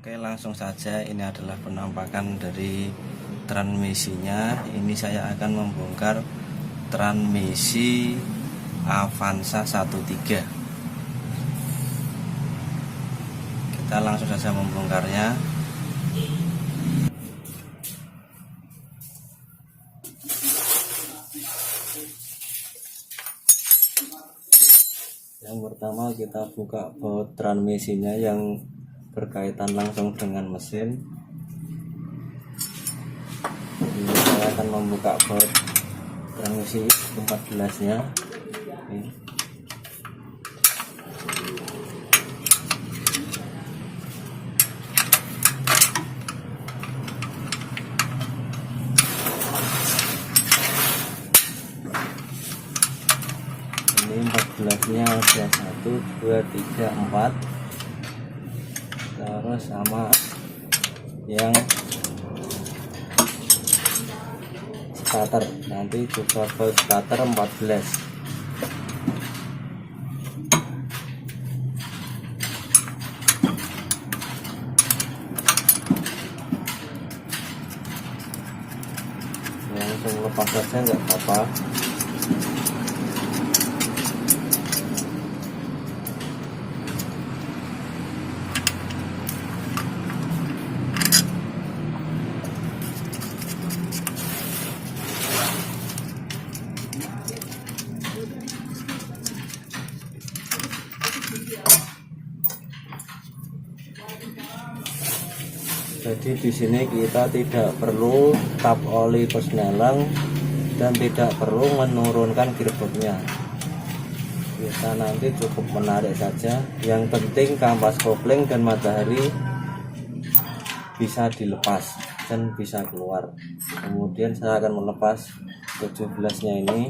Oke, langsung saja ini adalah penampakan dari transmisinya. Ini saya akan membongkar transmisi Avanza 13. Kita langsung saja membongkarnya. Yang pertama kita buka baut transmisinya yang berkaitan langsung dengan mesin. Ini saya akan membuka baut transmisi 14 nya. Ini 14 nya ada 1, 2, 3, 4. Terus sama yang starter, nanti juga baut starter 14. Langsung lepas saja nggak apa-apa. Jadi di sini kita tidak perlu tap oli persneling dan tidak perlu menurunkan gearboxnya. Kita nanti cukup menarik saja. Yang penting kampas kopling dan matahari bisa dilepas dan bisa keluar. Kemudian saya akan melepas 17 nya ini.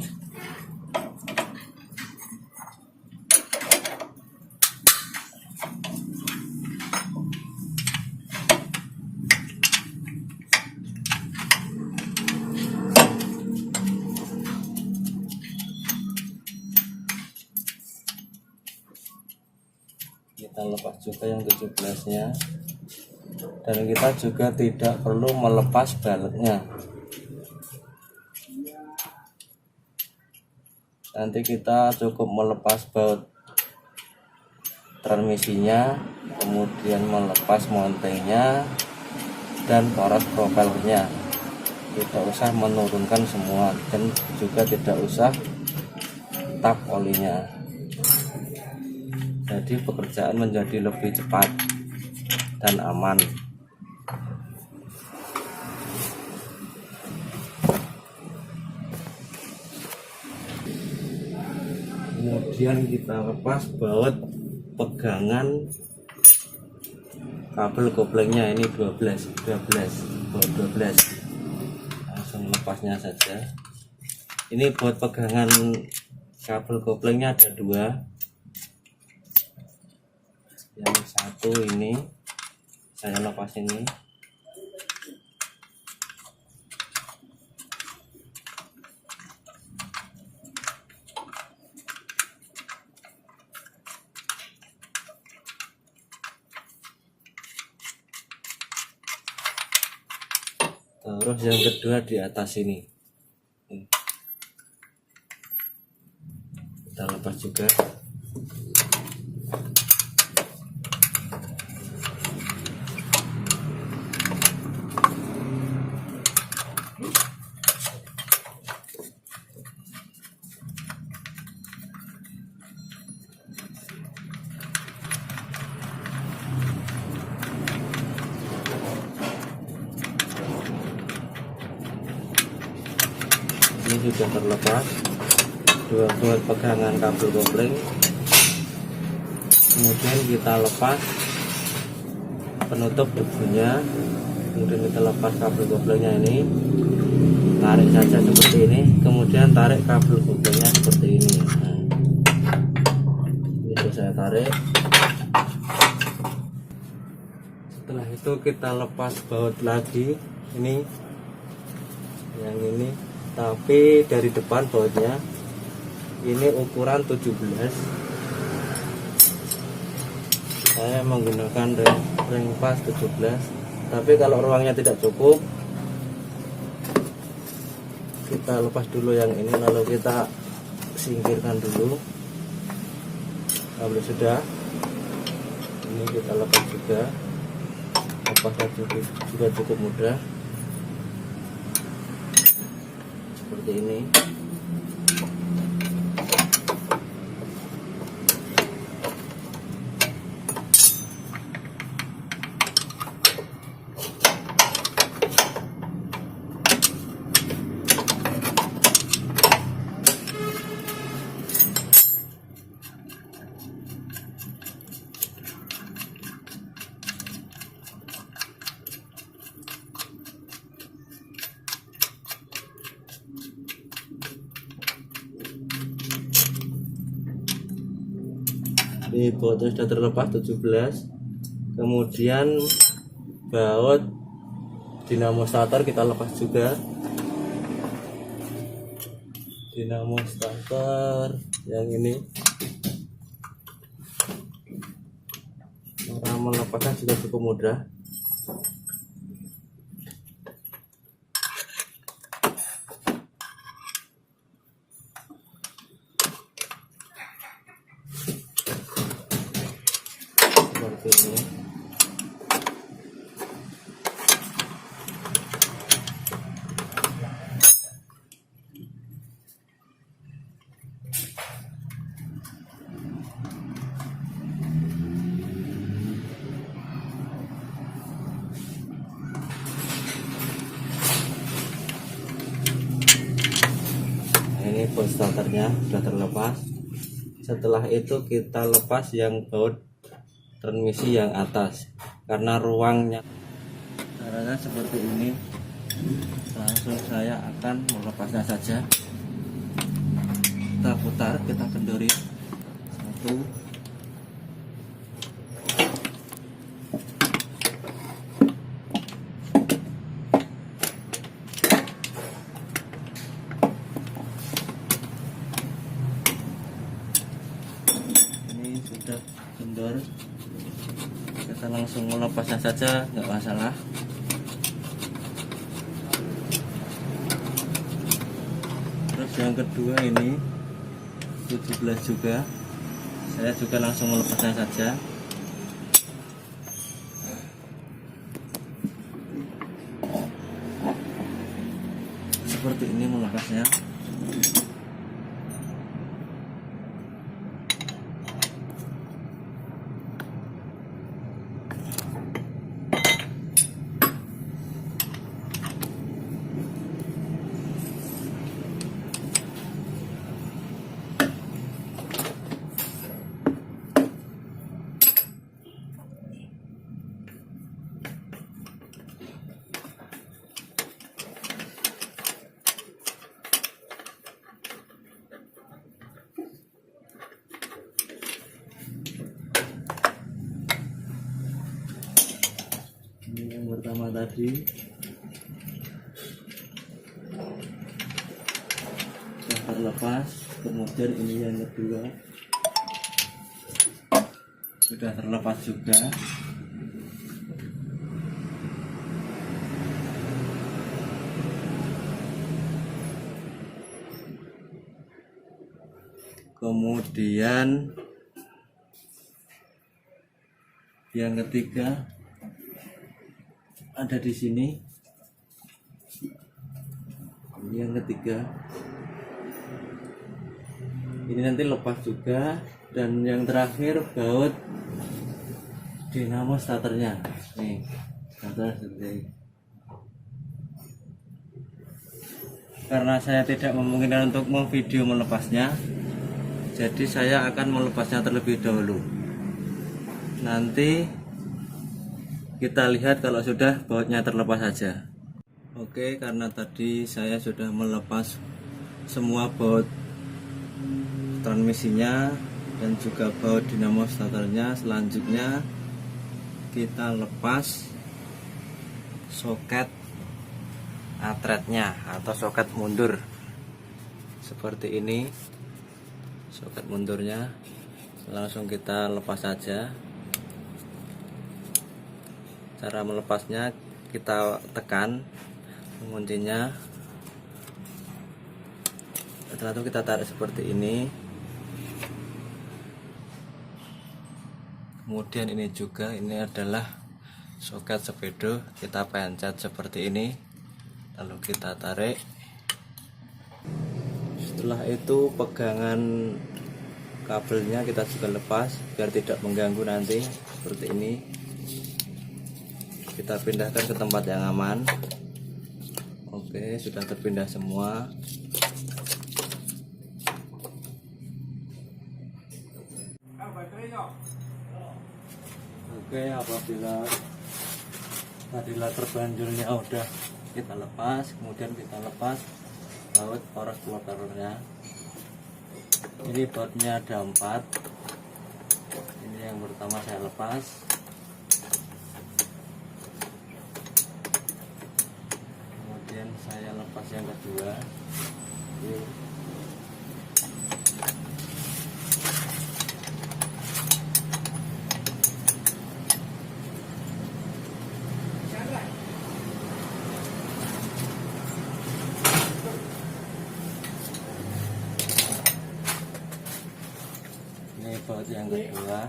Kita lepas juga yang 17 nya, dan kita juga tidak perlu melepas baletnya. Nanti kita cukup melepas baut transmisinya, kemudian melepas montengnya dan poros propellernya. Tidak usah menurunkan semua dan juga tidak usah tap olinya. Jadi pekerjaan menjadi lebih cepat dan aman. Kemudian kita lepas baut pegangan kabel koplingnya, ini 12 baut 12. Langsung lepasnya saja. Ini buat pegangan kabel koplingnya ada 2. Yang satu ini saya lepas ini. Terus yang kedua di atas ini. Kita lepas juga. Ini sudah terlepas dua buat pegangan kabel kopling. Kemudian kita lepas penutup debunya, kemudian kita lepas kabel koplingnya ini, tarik saja seperti ini, kemudian tarik kabel koplingnya seperti ini. Nah, itu saya tarik. Setelah itu kita lepas baut lagi, ini yang ini, tapi dari depan bautnya ini ukuran 17. saya menggunakan ring pas 17, tapi kalau ruangnya tidak cukup kita lepas dulu yang ini, lalu kita singkirkan dulu. Kalau sudah ini kita lepas juga, lepasnya juga cukup mudah seperti ini. Ini bautnya sudah terlepas 17. Kemudian baut dinamo starter kita lepas juga. Dinamo starter yang ini, cara melepasnya juga cukup mudah. Seperti ini. Ini baut starternya sudah terlepas. Setelah itu kita lepas yang baut transmisi yang atas, karena ruangnya. Caranya seperti ini. Langsung saya akan melepasnya saja. Kita putar, kita kendori satu. Ini sudah kendor, kita langsung melepasnya saja, nggak masalah. Terus yang kedua ini 17 juga, saya juga langsung melepasnya saja. Seperti ini melepasnya. Ini yang pertama tadi sudah terlepas, kemudian ini yang kedua sudah terlepas juga. Kemudian yang ketiga ada di sini. Ini yang ketiga. Ini nanti lepas juga. Dan yang terakhir baut dinamo starternya. Nih, starter seperti ini. Karena saya tidak memungkinkan untuk memvideo melepasnya, jadi saya akan melepasnya terlebih dahulu. Nanti kita lihat kalau sudah bautnya terlepas saja. Oke, karena tadi saya sudah melepas semua baut transmisinya dan juga baut dinamo starternya, selanjutnya kita lepas soket atretnya atau soket mundur seperti ini. Soket mundurnya langsung kita lepas saja. Cara melepasnya kita tekan menguncinya, setelah itu kita tarik seperti ini. Kemudian ini juga, ini adalah soket sepedo, kita pencet seperti ini, lalu kita tarik. Setelah itu pegangan kabelnya kita juga lepas biar tidak mengganggu nanti, seperti ini. Kita pindahkan ke tempat yang aman. Oke, sudah terpindah semua. Oke, apabila tadi latar banjurnya udah kita lepas, kemudian kita lepas baut poros propellernya. Ini bautnya ada 4. Ini yang pertama saya lepas. Kemudian saya lepas yang kedua. Ini baut yang kedua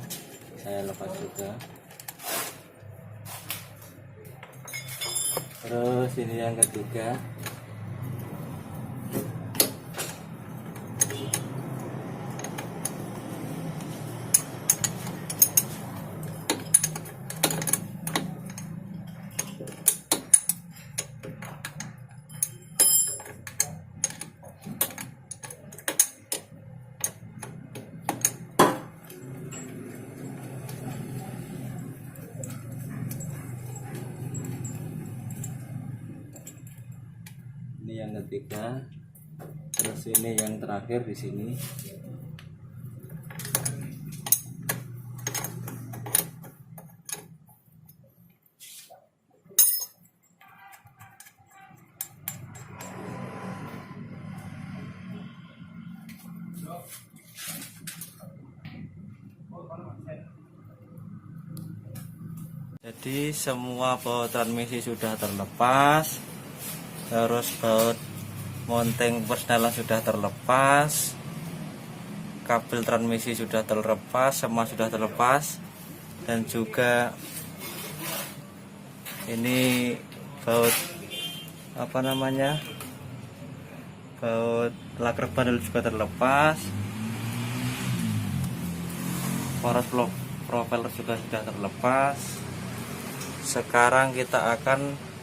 saya lepas juga. Terus ini yang ketiga. Ini yang ketiga, terus ini yang terakhir di sini. Jadi semua baut transmisi sudah terlepas. Terus baut mounting persneling sudah terlepas, kabel transmisi sudah terlepas, semua sudah terlepas. Dan juga ini baut baut laker bandel juga terlepas, poros propeller juga sudah terlepas. Sekarang kita akan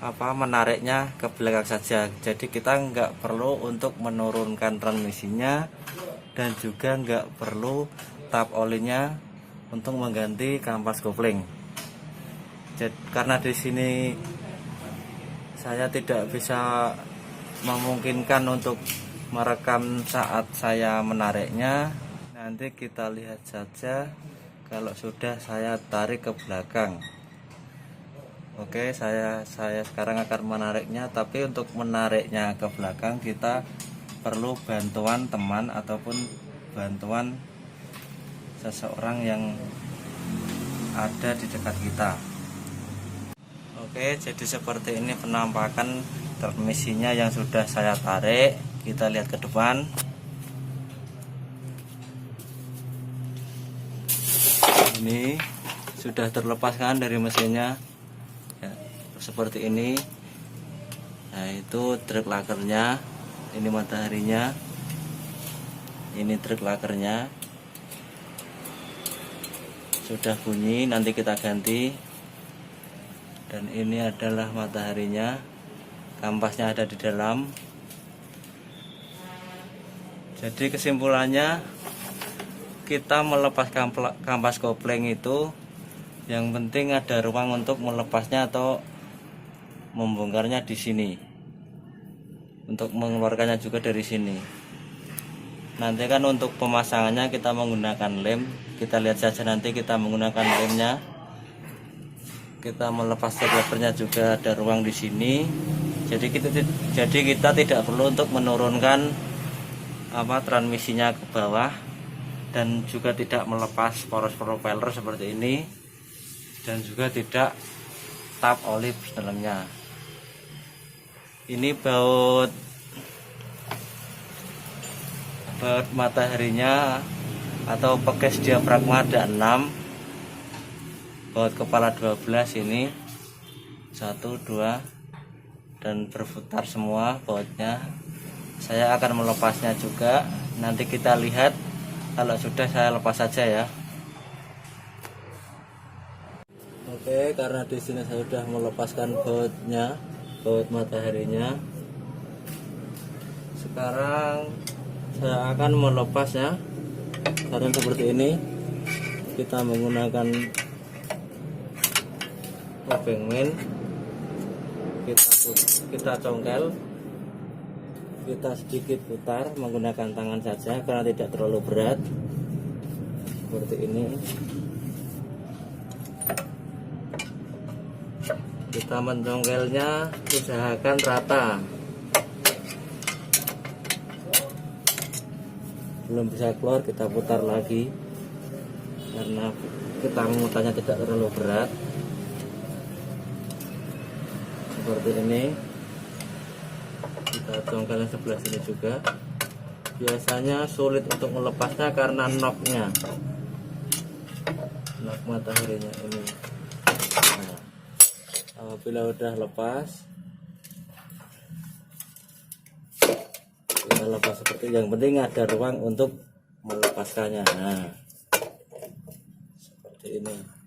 menariknya ke belakang saja. Jadi kita nggak perlu untuk menurunkan transmisinya, dan juga nggak perlu tap olinya untuk mengganti kampas kopling. Karena di sini saya tidak bisa memungkinkan untuk merekam saat saya menariknya. Nanti kita lihat saja kalau sudah saya tarik ke belakang. Oke, saya sekarang akan menariknya, tapi untuk menariknya ke belakang kita perlu bantuan teman ataupun bantuan seseorang yang ada di dekat kita. Oke, jadi seperti ini penampakan transmisinya yang sudah saya tarik. Kita lihat ke depan. Ini sudah terlepaskan dari mesinnya. Seperti ini. Nah, itu truk lakernya, ini mataharinya, ini truk lakernya sudah bunyi, nanti kita ganti. Dan ini adalah mataharinya, kampasnya ada di dalam. Jadi kesimpulannya, kita melepas kampas kopling itu yang penting ada ruang untuk melepasnya atau membongkarnya di sini, untuk mengeluarkannya juga dari sini. Nanti kan untuk pemasangannya kita menggunakan lem. Kita lihat saja nanti kita menggunakan lemnya. Kita melepas steplernya juga ada ruang di sini. Jadi kita tidak perlu untuk menurunkan transmisinya ke bawah, dan juga tidak melepas poros propeller seperti ini. dan juga tidak tap oli dalamnya. Ini baut mataharinya atau pekes diafragma ada 6, baut kepala 12, ini 1, 2, dan berputar semua bautnya. Saya akan melepasnya juga, nanti kita lihat kalau sudah saya lepas saja ya. Oke, karena di sini saya sudah melepaskan bautnya, baut mataharinya. Sekarang saya akan melepasnya. Karena seperti ini, kita menggunakan obeng main, kita congkel, kita sedikit putar menggunakan tangan saja karena tidak terlalu berat. Seperti ini. Kita mencongkelnya, usahakan rata. Belum bisa keluar, kita putar lagi karena kita memutarnya tidak terlalu berat. Seperti ini. Kita congkelnya sebelah sini juga. Biasanya sulit untuk melepasnya karena knocknya, knock mataharinya ini. Nah, apabila udah lepas, kita lepas seperti yang penting ada ruang untuk melepaskannya. Nah, seperti ini.